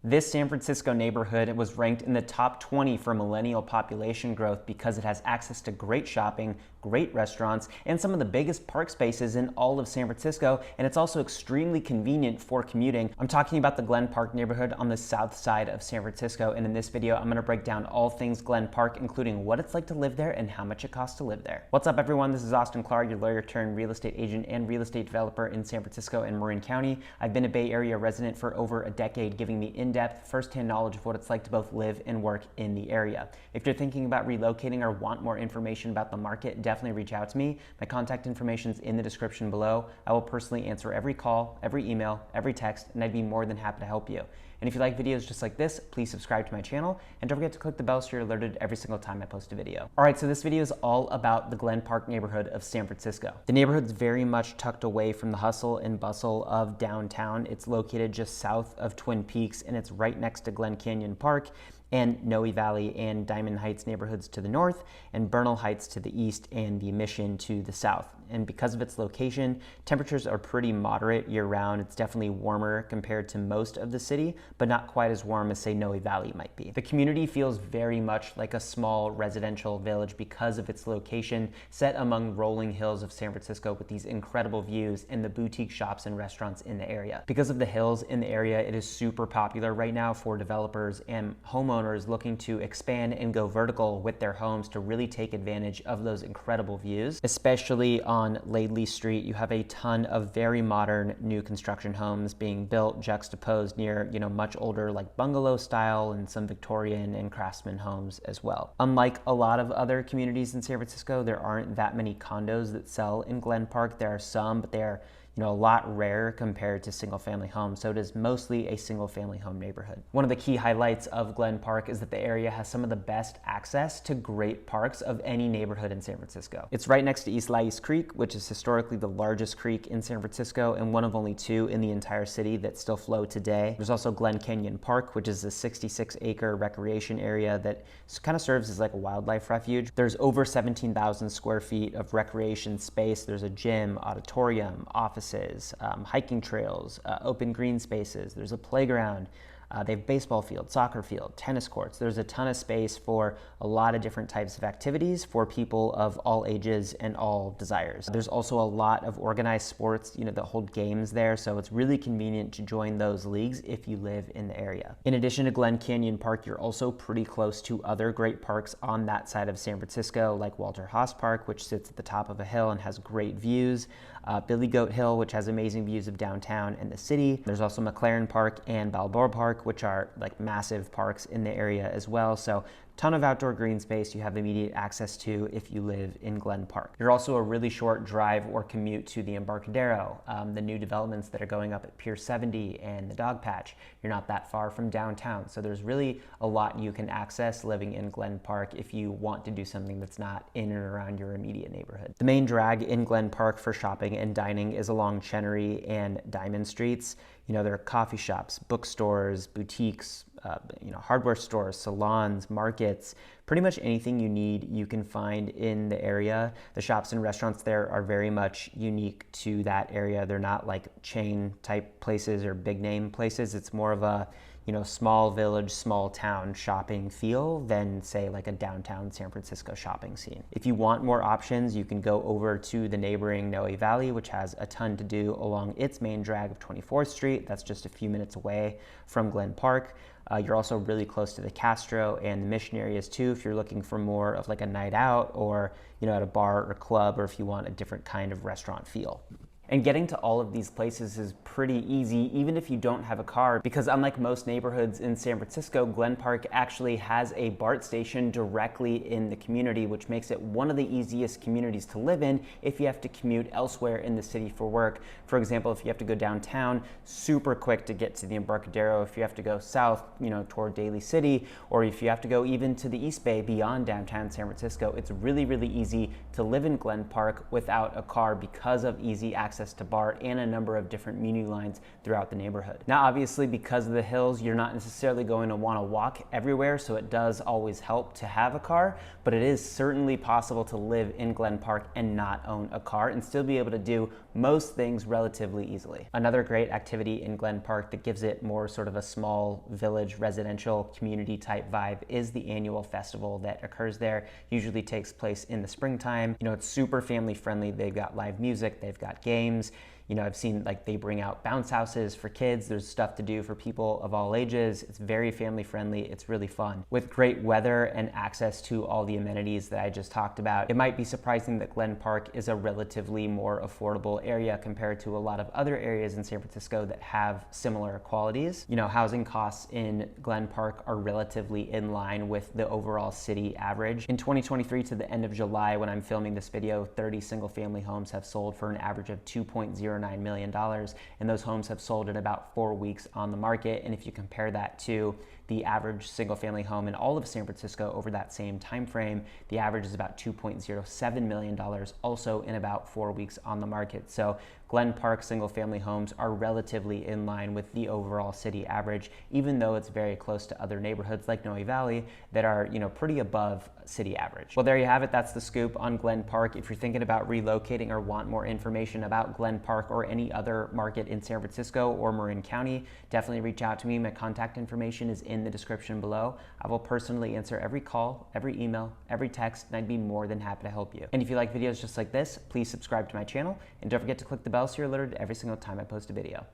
This San Francisco neighborhood was ranked in the top 20 for millennial population growth because it has access to great shopping, great restaurants, and some of the biggest park spaces in all of San Francisco, and it's also extremely convenient for commuting. I'm talking about the Glen Park neighborhood on the south side of San Francisco, and in this video, I'm gonna break down all things Glen Park, including what it's like to live there and how much it costs to live there. What's up, everyone? This is Austin Clark, your lawyer turned real estate agent and real estate developer in San Francisco and Marin County. I've been a Bay Area resident for over a decade, giving me in-depth, first-hand knowledge of what it's like to both live and work in the area. If you're thinking about relocating or want more information about the market, definitely reach out to me. My contact information is in the description below. I will personally answer every call, every email, every text, and I'd be more than happy to help you. And if you like videos just like this, please subscribe to my channel, and don't forget to click the bell so you're alerted every single time I post a video. All right, so this video is all about the Glen Park neighborhood of San Francisco. The neighborhood's very much tucked away from the hustle and bustle of downtown. It's located just south of Twin Peaks, and it's right next to Glen Canyon Park and Noe Valley and Diamond Heights neighborhoods to the north, and Bernal Heights to the east, and the Mission to the south. And because of its location, temperatures are pretty moderate year-round. It's definitely warmer compared to most of the city, but not quite as warm as, say, Noe Valley might be. The community feels very much like a small residential village because of its location, set among rolling hills of San Francisco with these incredible views and the boutique shops and restaurants in the area. Because of the hills in the area, it is super popular right now for developers and homeowners looking to expand and go vertical with their homes to really take advantage of those incredible views. Especially on Laidley Street, you have a ton of very modern new construction homes being built, juxtaposed near, much older like bungalow style and some Victorian and craftsman homes as well. Unlike a lot of other communities in San Francisco, there aren't that many condos that sell in Glen Park. There are some, but they're a lot rarer compared to single-family homes, so it is mostly a single-family home neighborhood. One of the key highlights of Glen Park is that the area has some of the best access to great parks of any neighborhood in San Francisco. It's right next to East Lais Creek, which is historically the largest creek in San Francisco and one of only two in the entire city that still flow today. There's also Glen Canyon Park, which is a 66-acre recreation area that kind of serves as like a wildlife refuge. There's over 17,000 square feet of recreation space. There's a gym, auditorium, offices, hiking trails, open green spaces. There's a playground. They have baseball field, soccer field, tennis courts. There's a ton of space for a lot of different types of activities for people of all ages and all desires. There's also a lot of organized sports, that hold games there, so it's really convenient to join those leagues if you live in the area. In addition to Glen Canyon Park, you're also pretty close to other great parks on that side of San Francisco, like Walter Haas Park, which sits at the top of a hill and has great views. Billy Goat Hill, which has amazing views of downtown and the city. There's also McLaren Park and Balboa Park, which are like massive parks in the area as well. So ton of outdoor green space you have immediate access to if you live in Glen Park. You're also a really short drive or commute to the Embarcadero, the new developments that are going up at Pier 70 and the Dog Patch. You're not that far from downtown, so there's really a lot you can access living in Glen Park if you want to do something that's not in and around your immediate neighborhood. The main drag in Glen Park for shopping and dining is along Chenery and Diamond Streets. There are coffee shops, bookstores, boutiques, hardware stores, salons, markets, pretty much anything you need you can find in the area. The shops and restaurants there are very much unique to that area. They're not like chain type places or big name places. It's more of a small village, small town shopping feel than, say, like a downtown San Francisco shopping scene. If you want more options, you can go over to the neighboring Noe Valley, which has a ton to do along its main drag of 24th Street. That's just a few minutes away from Glen Park. You're also really close to the Castro and the Mission areas too, if you're looking for more of like a night out or, at a bar or club, or if you want a different kind of restaurant feel. And getting to all of these places is pretty easy, even if you don't have a car, because unlike most neighborhoods in San Francisco, Glen Park actually has a BART station directly in the community, which makes it one of the easiest communities to live in if you have to commute elsewhere in the city for work. For example, if you have to go downtown, super quick to get to the Embarcadero. If you have to go south, toward Daly City, or if you have to go even to the East Bay beyond downtown San Francisco, it's really, really easy to live in Glen Park without a car because of easy access access to BART and a number of different muni lines throughout the neighborhood. Now, obviously, because of the hills, you're not necessarily going to want to walk everywhere, so it does always help to have a car, but it is certainly possible to live in Glen Park and not own a car and still be able to do most things relatively easily. Another great activity in Glen Park that gives it more sort of a small village residential community type vibe is the annual festival that occurs there. Usually takes place in the springtime. You know, it's super family friendly. They've got live music, they've got games. You know, I've seen like they bring out bounce houses for kids. There's stuff to do for people of all ages. It's very family friendly. It's really fun. With great weather and access to all the amenities that I just talked about, it might be surprising that Glen Park is a relatively more affordable area compared to a lot of other areas in San Francisco that have similar qualities. You know, housing costs in Glen Park are relatively in line with the overall city average. In 2023 to the end of July, when I'm filming this video, 30 single family homes have sold for an average of $2.09 million, and those homes have sold in about 4 weeks on the market. And if you compare that to the average single family home in all of San Francisco over that same time frame, the average is about $2.07 million, also in about 4 weeks on the market. So Glen Park single family homes are relatively in line with the overall city average, even though it's very close to other neighborhoods like Noe Valley that are, you know, pretty above city average. Well, there you have it. That's the scoop on Glen Park. If you're thinking about relocating or want more information about Glen Park or any other market in San Francisco or Marin County, definitely reach out to me. My contact information is in the description below. I will personally answer every call, every email, every text, and I'd be more than happy to help you. And if you like videos just like this, please subscribe to my channel, and don't forget to click the bell so you're alerted every single time I post a video.